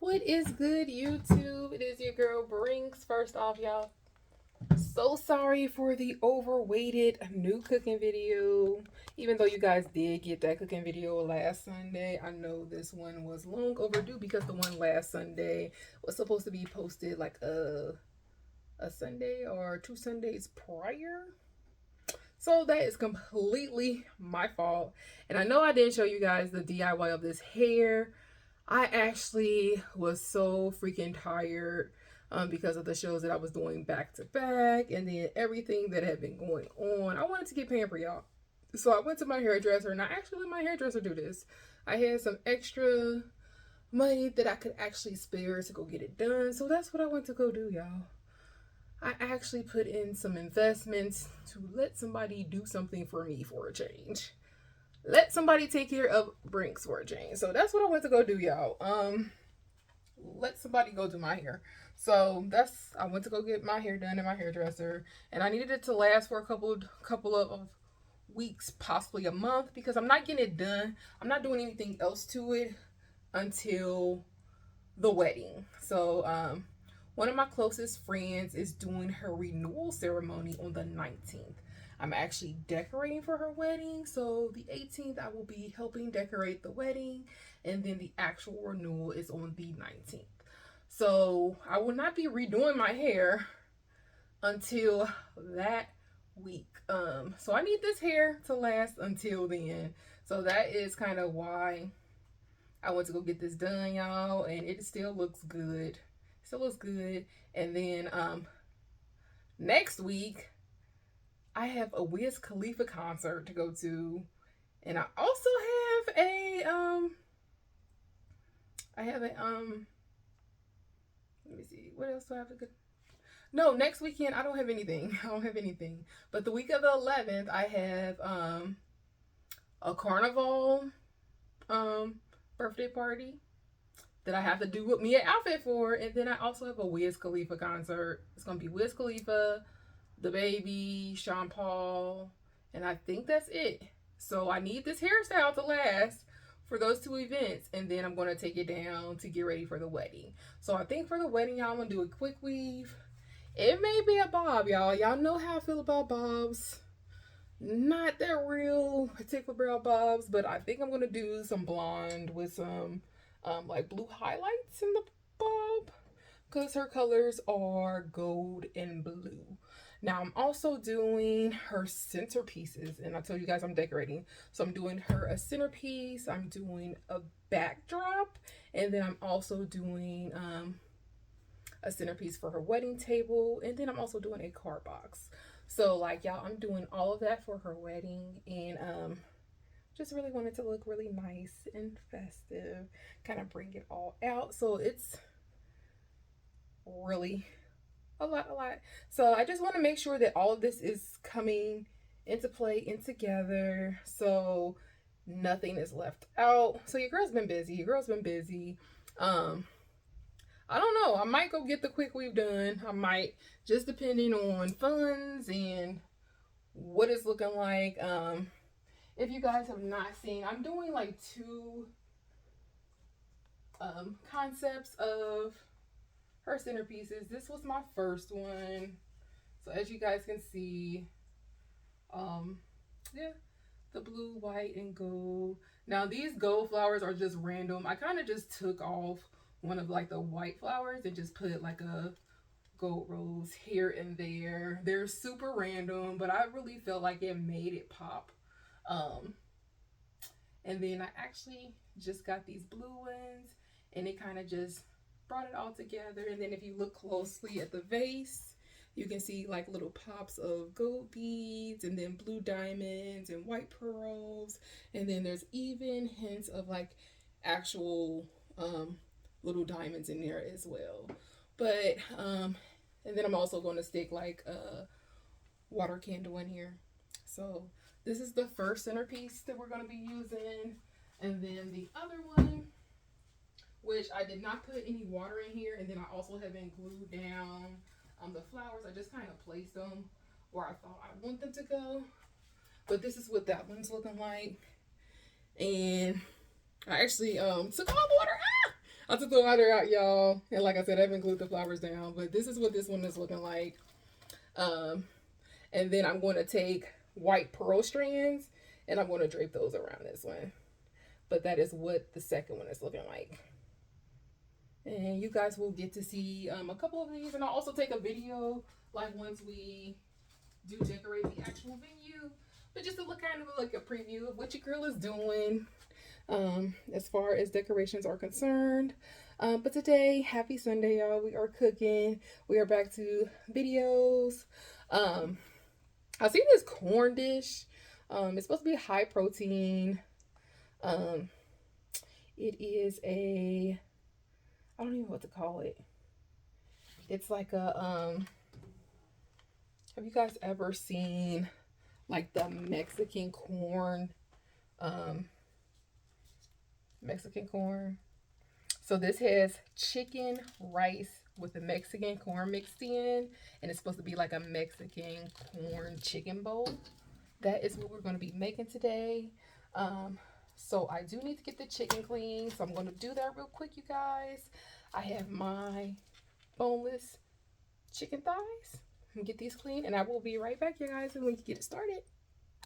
What is good, YouTube? It is your girl Brinks. First off, y'all, so sorry for the overweighted new cooking video. Even though you guys did get that cooking video last Sunday, I know this one was long overdue because the one last Sunday was supposed to be posted like a Sunday or 2 Sundays prior. So that is completely my fault. And I know I didn't show you guys the DIY of this hair. I actually was so freaking tired because of the shows that I was doing back to back and then everything that had been going on. I wanted to get pampered, y'all. So I went to my hairdresser and I actually let my hairdresser do this. I had some extra money that I could actually spare to go get it done. So that's what I went to go do, y'all. I actually put in some investments to let somebody do something for me for a change. Let somebody take care of Brinks for a change. So that's what I went to go do, y'all. Let somebody go do my hair. So I went to go get my hair done in my hairdresser, and I needed it to last for a couple of weeks, possibly a month, because I'm not getting it done. I'm not doing anything else to it until the wedding. So one of my closest friends is doing her renewal ceremony on the 19th. I'm actually decorating for her wedding. So the 18th, I will be helping decorate the wedding. And then the actual renewal is on the 19th. So I will not be redoing my hair until that week. So I need this hair to last until then. So that is kind of why I went to go get this done, y'all. And it still looks good. Still looks good. And then next week, I have a Wiz Khalifa concert to go to, and I also have let me see, what else do I have to go? No, next weekend I don't have anything. I don't have anything. But the week of the 11th, I have a carnival birthday party that I have to do with me an outfit for, and then I also have a Wiz Khalifa concert. It's gonna be Wiz Khalifa, the baby, Sean Paul, and I think that's it. So I need this hairstyle to last for those two events, and then I'm gonna take it down to get ready for the wedding. So I think for the wedding, y'all, I'm gonna do a quick weave. It may be a bob, y'all. Y'all know how I feel about bobs. Not that real particular brow bobs, but I think I'm gonna do some blonde with some like blue highlights in the bob because her colors are gold and blue. Now I'm also doing her centerpieces, and I told you guys I'm decorating. So I'm doing her a centerpiece, I'm doing a backdrop, and then I'm also doing a centerpiece for her wedding table, and then I'm also doing a card box. So like y'all, I'm doing all of that for her wedding, and just really wanted to look really nice and festive, kind of bring it all out. So it's really a lot. So I just want to make sure that all of this is coming into play and together, so nothing is left out. So your girl's been busy. I don't know. I might go get the quick weave done. I might, just depending on funds and what it's looking like. If you guys have not seen, I'm doing like two concepts of her centerpieces. This was my first one. So as you guys can see, yeah, the blue, white, and gold. Now these gold flowers are just random. I kind of just took off one of like the white flowers and just put like a gold rose here and there. They're super random, but I really felt like it made it pop. Um, and then I actually just got these blue ones, and it kind of just brought it all together. And then if you look closely at the vase, you can see like little pops of gold beads, and then blue diamonds and white pearls, and then there's even hints of like actual little diamonds in there as well. But and then I'm also going to stick like a water candle in here. So this is the first centerpiece that we're going to be using, and then the other one, which I did not put any water in here, and then I also haven't glued down the flowers. I just kind of placed them where I thought I want them to go. But this is what that one's looking like. And I actually took all the water. I took the water out, y'all. And like I said, I haven't glued the flowers down, but this is what this one is looking like. Um, and then I'm going to take white pearl strands and I'm going to drape those around this one. But that is what the second one is looking like. And you guys will get to see a couple of these. And I'll also take a video like once we do decorate the actual venue. But just to look kind of like a preview of what your girl is doing as far as decorations are concerned. But today, happy Sunday, y'all. We are cooking. We are back to videos. I see this corn dish. It's supposed to be high protein. It is a, I don't even know what to call it. It's like a have you guys ever seen like the Mexican corn? Mexican corn. So this has chicken, rice with the Mexican corn mixed in, and it's supposed to be like a Mexican corn chicken bowl. That is what we're going to be making today. So I do need to get the chicken clean, so I'm going to do that real quick, you guys. I have my boneless chicken thighs. I'm gonna get these clean, and I will be right back, you guys, and we can get it started.